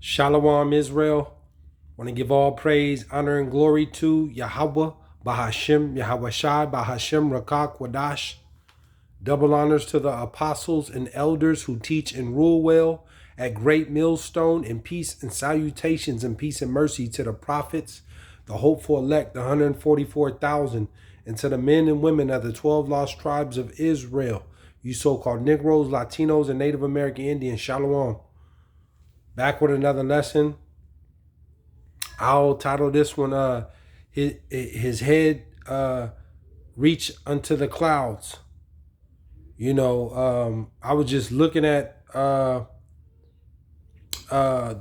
Shalom, Israel. Want to give all praise, honor, and glory to Yahawah, BASHAM, YAHAWAHSHI, BASHAM, Rakak, Wadash. Double honors to the apostles and elders who teach and rule well at Great Millstone, and peace and salutations and peace and mercy to the prophets, the hopeful elect, the 144,000, and to the men and women of the 12 lost tribes of Israel, you so-called Negroes, Latinos, and Native American Indians. Shalom. Back with another lesson. I'll title this one, his head reach unto the clouds. You know, I was just looking at the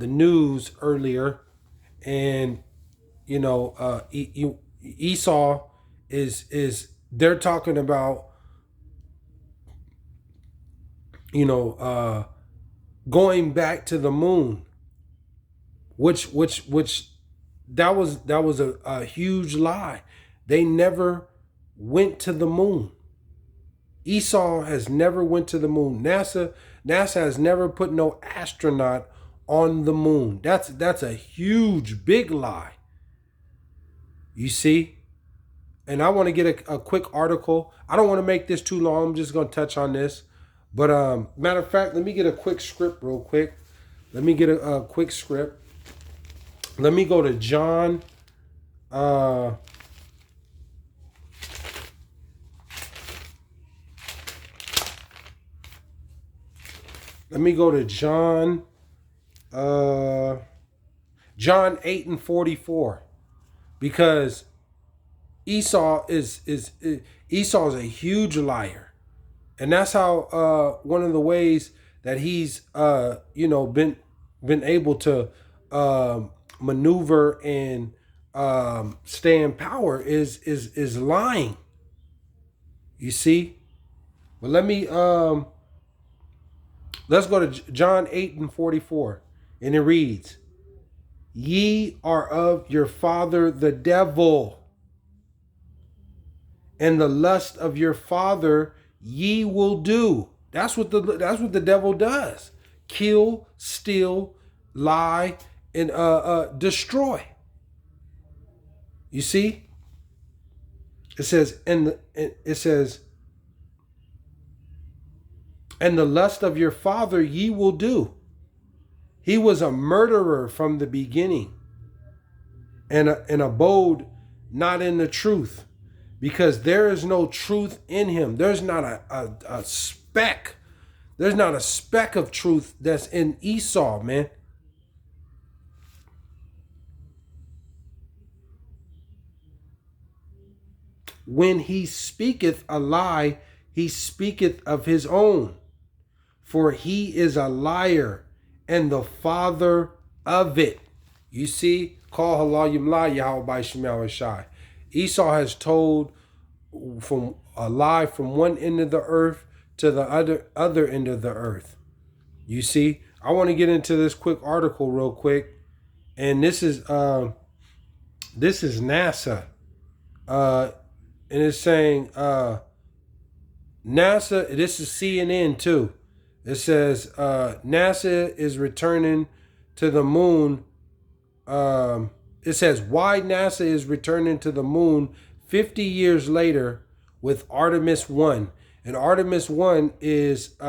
news earlier, and you know, Esau is they're talking about, you know, going back to the moon, which that was a huge lie. They never went to the moon. Esau has never went to the moon. NASA has never put no astronaut on the moon. That's a huge, big lie. You see? And I want to get a quick article. I don't want to make this too long. I'm just going to touch on this. But matter of fact, let me get a quick script real quick. Let me get a quick script. Let me go to John. Let me go to John. John 8:44, because Esau is Esau's a huge liar. And that's how one of the ways that he's you know, been able to maneuver and stay in power is lying. You see? But let me let's go to John 8:44, and it reads, "Ye are of your father the devil, and the lust of your father ye will do." That's what the devil does. Kill, steal, lie, and destroy. You see? It says, and the lust of your father ye will do. He was a murderer from the beginning, and abode not in the truth, because there is no truth in him. There's not a speck. There's not a speck of truth that's in Esau, man. When he speaketh a lie, he speaketh of his own, for he is a liar and the father of it. You see? Call halal yimla YAHAWAHSHI. Esau has told from a lie from one end of the earth to the other end of the earth. You see? I want to get into this quick article real quick, and this is NASA, and it's saying NASA. This is CNN too. It says NASA is returning to the moon. It says why NASA is returning to the moon 50 years later with Artemis 1. And Artemis 1 is, if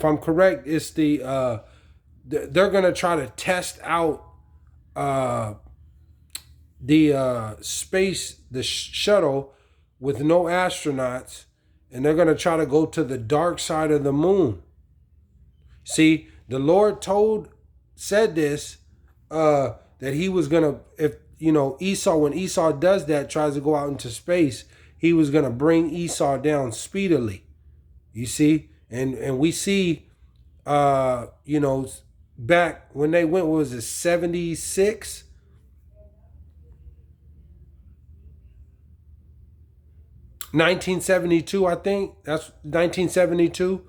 I'm correct, it's they're going to try to test out the shuttle with no astronauts, and they're going to try to go to the dark side of the moon. See, the Lord said this, that he was going to, if, you know, Esau, when Esau does that, tries to go out into space, he was going to bring Esau down speedily. You see? And we see, you know, back when they went, what was it, 76? (1972), I think. That's 1972.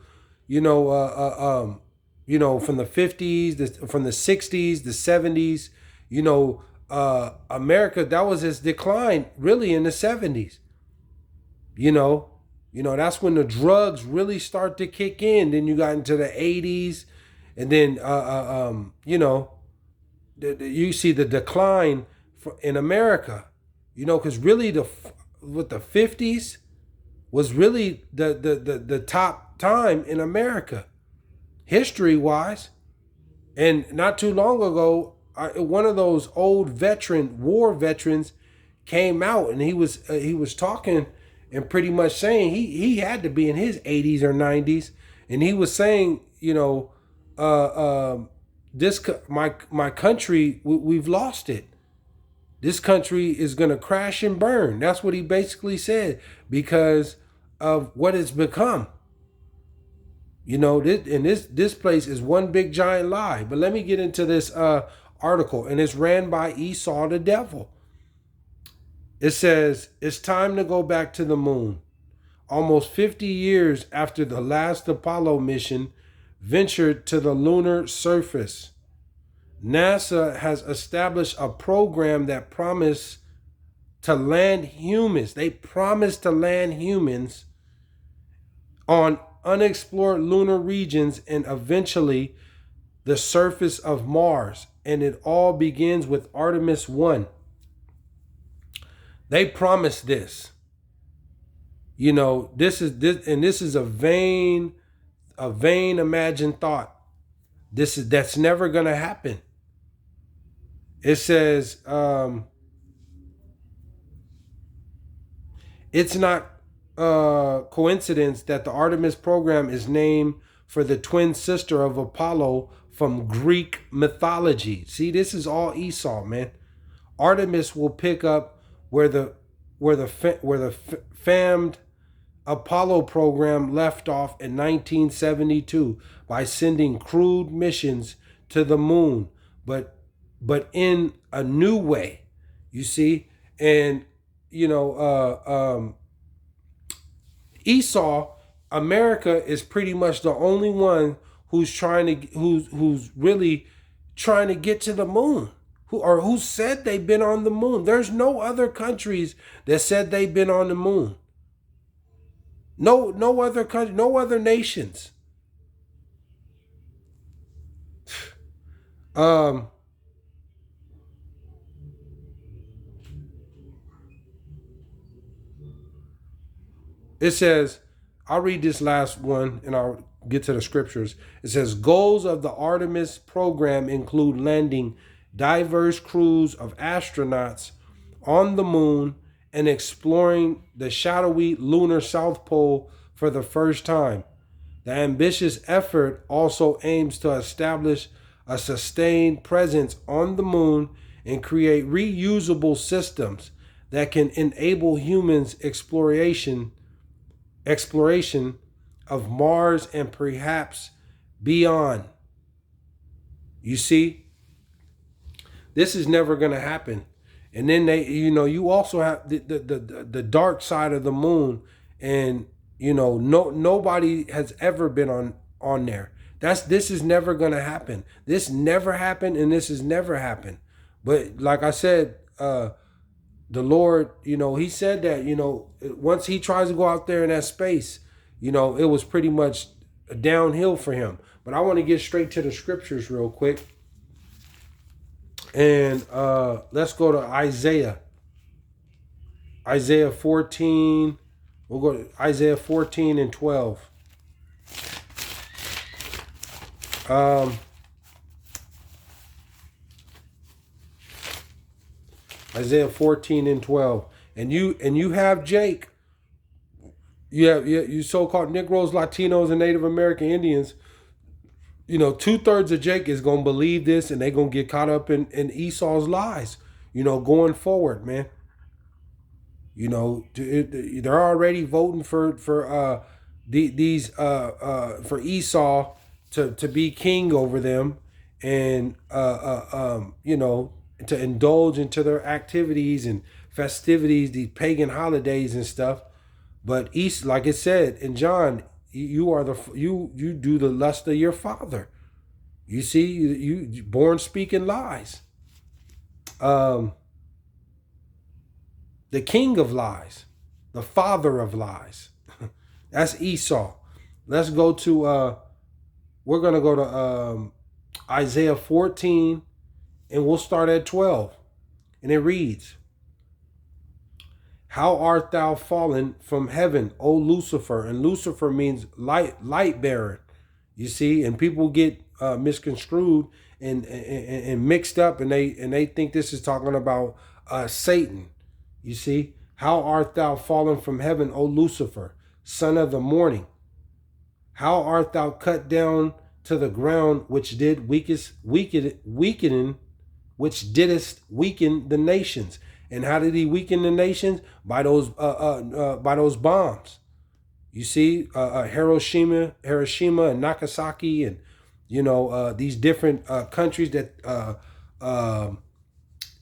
You know, you know, from the 50s, from the 60s, the 70s, you know, America, that was its decline really in the 70s. You know, that's when the drugs really start to kick in. Then you got into the 80s, And then you know, you see the decline in America, you know, because really with the 50s was really the top time in America, history wise. And not too long ago, one of those old war veterans came out, and he was talking and pretty much saying he had to be in his 80s or 90s, and he was saying, you know, this my country, we've lost it. This country is going to crash and burn. That's what he basically said, because of what it's become. You know, this place is one big giant lie. But let me get into this article, and it's ran by Esau the devil. It says, it's time to go back to the moon. Almost 50 years after the last Apollo mission ventured to the lunar surface, NASA has established a program that promised to land humans. They promised to land humans on unexplored lunar regions and eventually the surface of Mars. And it all begins with Artemis 1. They promised this. You know, this is a vain imagined thought. That's never gonna happen. It says it's not coincidence that the Artemis program is named for the twin sister of Apollo from Greek mythology. See, this is all Esau, man. Artemis will pick up where the famed Apollo program left off in 1972 by sending crewed missions to the moon, but in a new way, you see. And you know, Esau, America is pretty much the only one who's really trying to get to the moon, who said they've been on the moon. There's no other countries that said they've been on the moon. No other country, no other nations. It says, I'll read this last one and I'll get to the scriptures. It says, goals of the Artemis program include landing diverse crews of astronauts on the moon and exploring the shadowy lunar South Pole for the first time. The ambitious effort also aims to establish a sustained presence on the moon and create reusable systems that can enable humans' exploration of Mars and perhaps beyond. You see, this is never going to happen. And then you also have the dark side of the moon, and nobody has ever been on there. This is never going to happen. This never happened, and this has never happened. But like I said, the Lord, he said that, once he tries to go out there in that space, it was pretty much downhill for him. But I want to get straight to the scriptures real quick. And let's go to Isaiah. Isaiah 14. We'll go to Isaiah 14 and 12. Isaiah 14 and 12. And you have Jake. You so-called Negroes, Latinos, and Native American Indians. 2/3 of Jake is going to believe this, and they're going to get caught up in Esau's lies, going forward, man. They're already voting for Esau to be king over them, and to indulge into their activities and festivities, these pagan holidays and stuff. But like it said in John, you do the lust of your father. You see, you born speaking lies. The king of lies, the father of lies. That's Esau. Let's go to we're gonna go to Isaiah 14, and we'll start at 12. And it reads, how art thou fallen from heaven, O Lucifer? And Lucifer means light bearer. You see, and people get misconstrued and mixed up, and they think this is talking about Satan. You see, how art thou fallen from heaven, O Lucifer, son of the morning? How art thou cut down to the ground, which didst weaken the nations? And how did he weaken the nations? By those bombs. You see, Hiroshima and Nagasaki, and these different countries that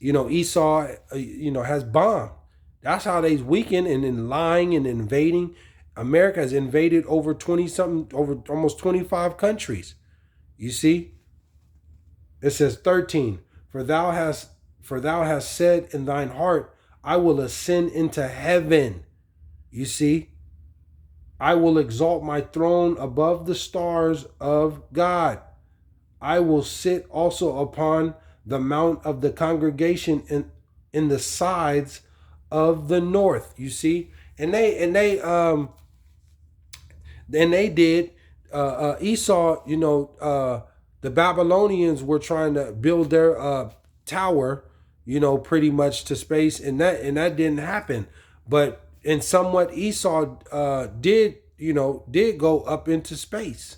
Esau has bombed. That's how they's weakened, and in lying and invading. America has invaded over almost 25 countries. You see, it says 13. For thou hast said in thine heart, I will ascend into heaven. You see, I will exalt my throne above the stars of God. I will sit also upon the mount of the congregation in the sides of the north. You see, and they did. Esau, the Babylonians were trying to build their tower, pretty much to space, and that didn't happen. But in somewhat, Esau did go up into space.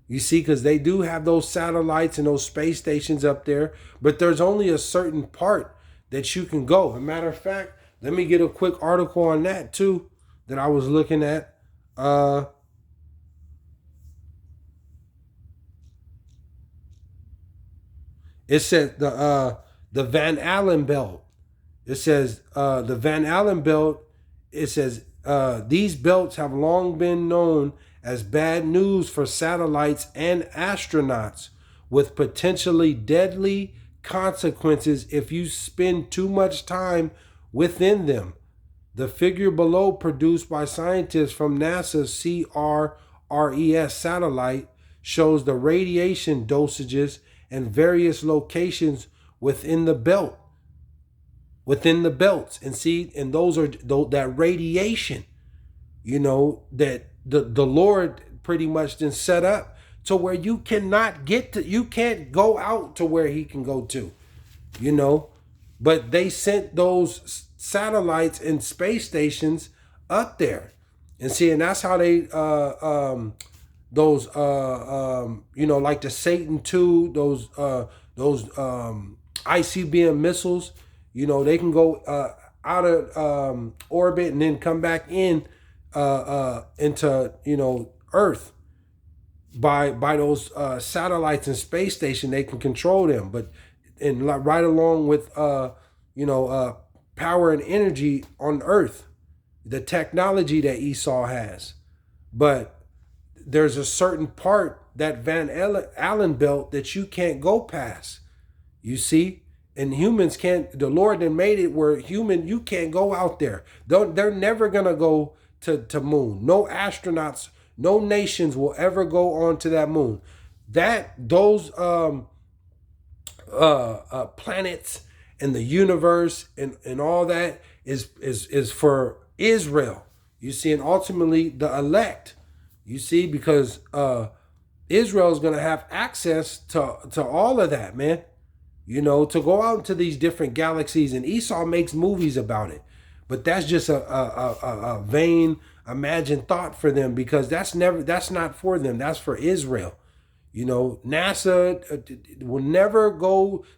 You see, because they do have those satellites and those space stations up there, but there's only a certain part that you can go. As a matter of fact, let me get a quick article on that too that I was looking at. It says the Van Allen belt. It says the Van Allen belt. It says these belts have long been known as bad news for satellites and astronauts, with potentially deadly consequences if you spend too much time within them. The figure below, produced by scientists from NASA's CRES satellite, shows the radiation dosages and various locations within the belts. And see, and those are that radiation, that the Lord pretty much then set up to where you can't go out to where he can go to, but they sent those satellites and space stations up there. And see, and that's how they those like the Satan 2, those ICBM missiles, they can go out of orbit and then come back into Earth by those satellites and space station. They can control them, but right along with power and energy on Earth, the technology that Esau has. But there's a certain part, that Van Allen belt, that you can't go past. You see, and humans can't. The Lord then made it where you can't go out there. They're never gonna go to moon. No astronauts, no nations will ever go on to that moon. Those planets and the universe and all that is for Israel. You see, and ultimately the elect. You see, because Israel is going to have access to all of that, man. To go out into these different galaxies, and Esau makes movies about it. But that's just a vain imagined thought for them, because that's not for them. That's for Israel. NASA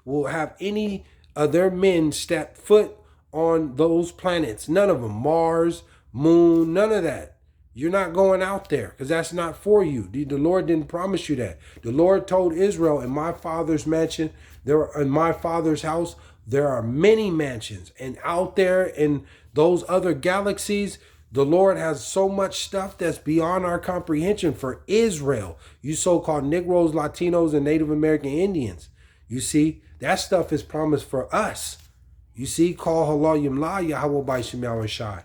will have any of their men step foot on those planets. None of them. Mars, moon, none of that. You're not going out there, because that's not for you. The Lord didn't promise you that. The Lord told Israel, in my Father's mansion, in my Father's house, there are many mansions. And out there in those other galaxies, the Lord has so much stuff that's beyond our comprehension for Israel. You so-called Negroes, Latinos, and Native American Indians. You see, that stuff is promised for us. You see, call halal yimla YAHAWAHSHI.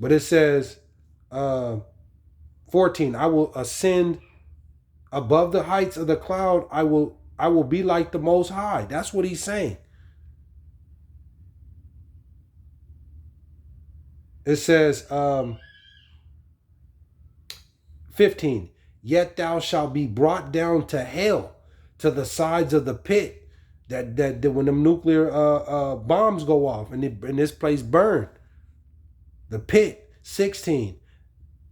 But it says, 14, I will ascend Above the heights of the cloud, I will be like the Most High. That's what he's saying. It says, 15, yet thou shalt be brought down to hell, to the sides of the pit, that when them nuclear bombs go off and this place burn. The pit. 16,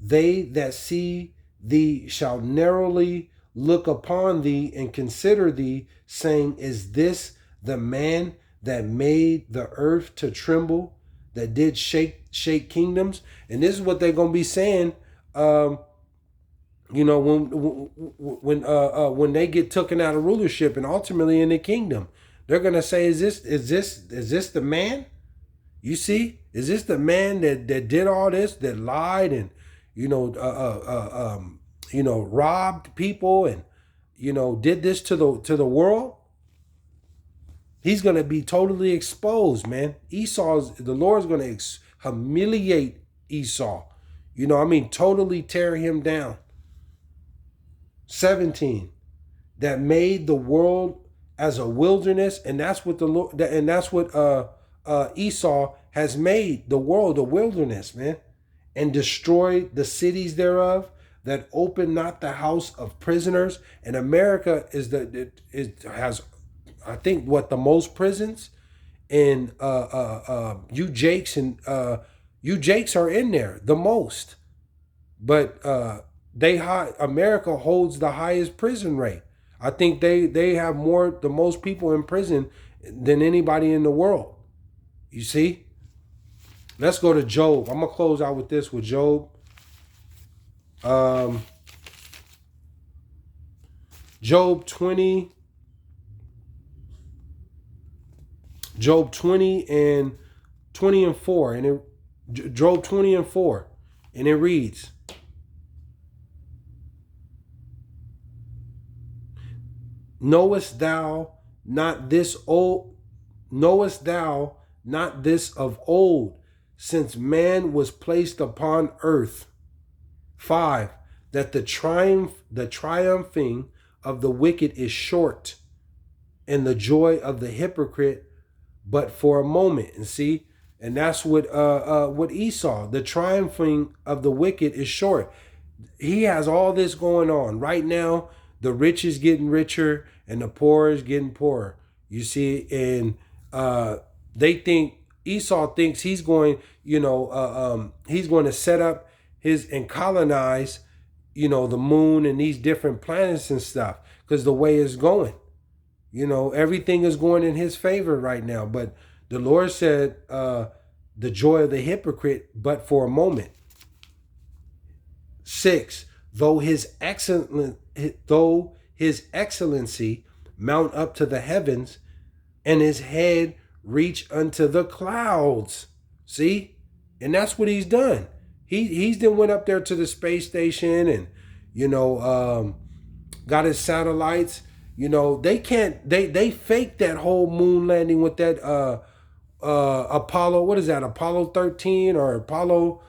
they that see thee shall narrowly look upon thee and consider thee, saying, is this the man that made the earth to tremble, that did shake kingdoms? And this is what they're going to be saying, you know, when they get taken out of rulership and ultimately in the kingdom. They're going to say, is this the man? You see, is this the man that did all this, that lied and, robbed people and, did this to the world? He's going to be totally exposed, man. The Lord's going to humiliate Esau. Totally tear him down. 17, that made the world as a wilderness, and that's what Esau has made the world a wilderness, man, and destroyed the cities thereof, that opened not the house of prisoners. And America has, I think, the most prisons, and you Jakes are in there the most, but America holds the highest prison rate. I think they have the most people in prison than anybody in the world. You see? Let's go to Job. I'm going to close out with this, with Job. Job 20 and 4. And Job 20 and 4. And it reads, knowest thou not this of old, since man was placed upon earth? 5, that the triumphing of the wicked is short, and the joy of the hypocrite but for a moment. And see, and that's what Esau, the triumphing of the wicked is short. He has all this going on right now. The rich is getting richer and the poor is getting poorer. You see, and Esau thinks he's going, he's going to set up and colonize, the moon and these different planets and stuff, because the way it's going, everything is going in his favor right now. But the Lord said, the joy of the hypocrite, but for a moment. 6, though his excellency mount up to the heavens, and his head reach unto the clouds. See? And that's what he's done. He's then went up there to the space station and, got his satellites. They faked that whole moon landing with that Apollo, what is that, Apollo 13 or Apollo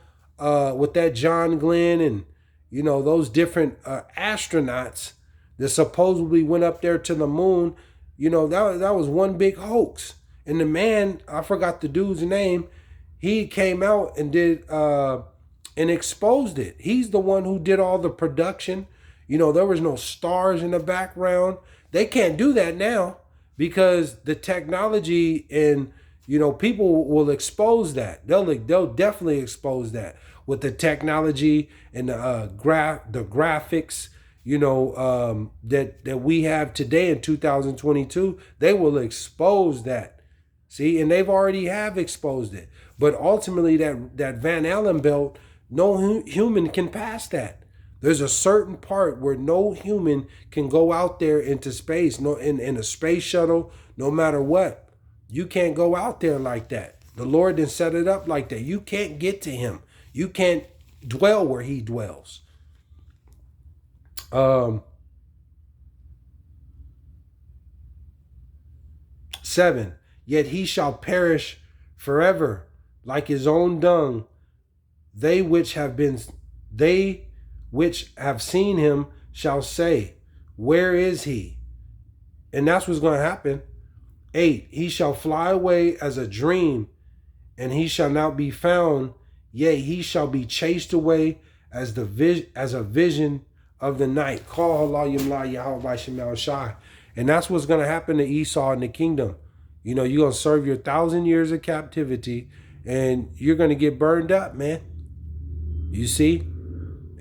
with that John Glenn and, those different astronauts that supposedly went up there to the moon. That was one big hoax. And the man, I forgot the dude's name, he came out and did and exposed it. He's the one who did all the production. There was no stars in the background. They can't do that now because the technology and, people will expose that. They'll definitely expose that with the technology and the graphics, that we have today in 2022. They will expose that. See, and they've already have exposed it. But ultimately, that Van Allen belt, no human can pass that. There's a certain part where no human can go out there into space, no, in a space shuttle, no matter what. You can't go out there like that. The Lord didn't set it up like that. You can't get to him. You can't dwell where he dwells. 7, yet he shall perish forever like his own dung. They which have seen him shall say, Where is he? And that's what's going to happen. 8, he shall fly away as a dream, and he shall not be found. Yea, he shall be chased away as a vision of the night. Call Allah YAHAWAHSHI. And that's what's going to happen to Esau in the kingdom. You know, you're going to serve your 1,000 years of captivity, and you're going to get burned up, man. You see?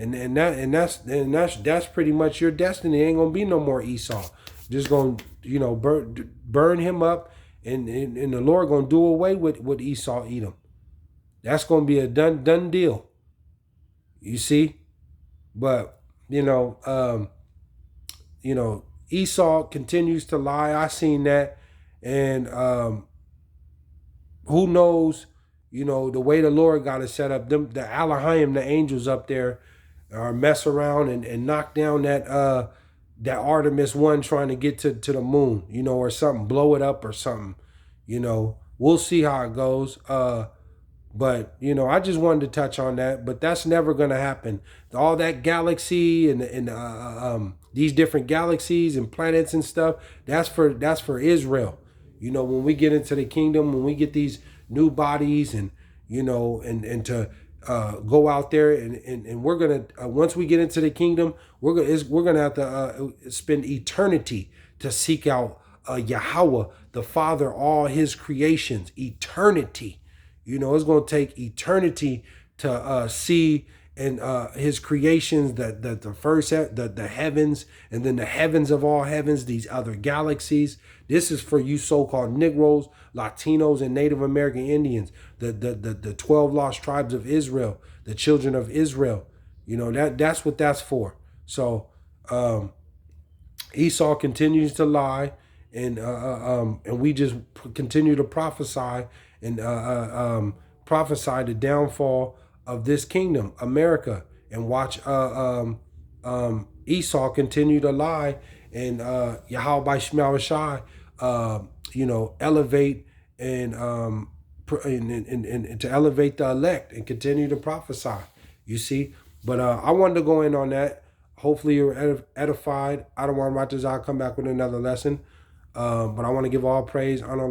And that's pretty much your destiny. Ain't gonna be no more Esau. Just gonna, you know, burn him up, and the Lord gonna do away with Esau, Edom. That's gonna be a done deal. You see, but you know, Esau continues to lie. I seen that, and who knows? You know, the way the Lord got it set up, them, the Elohim, the angels up there, or mess around and knock down that Artemis 1 trying to get to the moon, you know, or something, blow it up or something. You know, we'll see how it goes. But, you know, I just wanted to touch on that, but that's never going to happen. All that galaxy and these different galaxies and planets and stuff, that's for Israel. You know, when we get into the kingdom, when we get these new bodies and, you know, and to go out there and we're gonna once we get into the kingdom, we're gonna have to spend eternity to seek out Yahweh, the Father, all His creations. Eternity, you know, it's gonna take eternity to see and His creations, the first the heavens, and then the heavens of all heavens, these other galaxies. This is for you so-called Negroes, Latinos, and Native American Indians, the 12 lost tribes of Israel, the children of Israel. You know, that's what that's for. So Esau continues to lie, and we just continue to prophesy and prophesy the downfall of this kingdom, America, and watch Esau continue to lie, and YAHAWAHSHI, you know, elevate and to elevate the elect and continue to prophesy. You see, but I wanted to go in on that. Hopefully you're edified. I don't want to come back with another lesson, but I want to give all praise, honor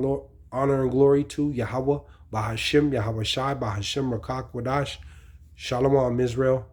and glory to Yahawah, BASHAM, YAHAWAHSHI, BASHAM, Rakak, Wadash. Shalom, Israel.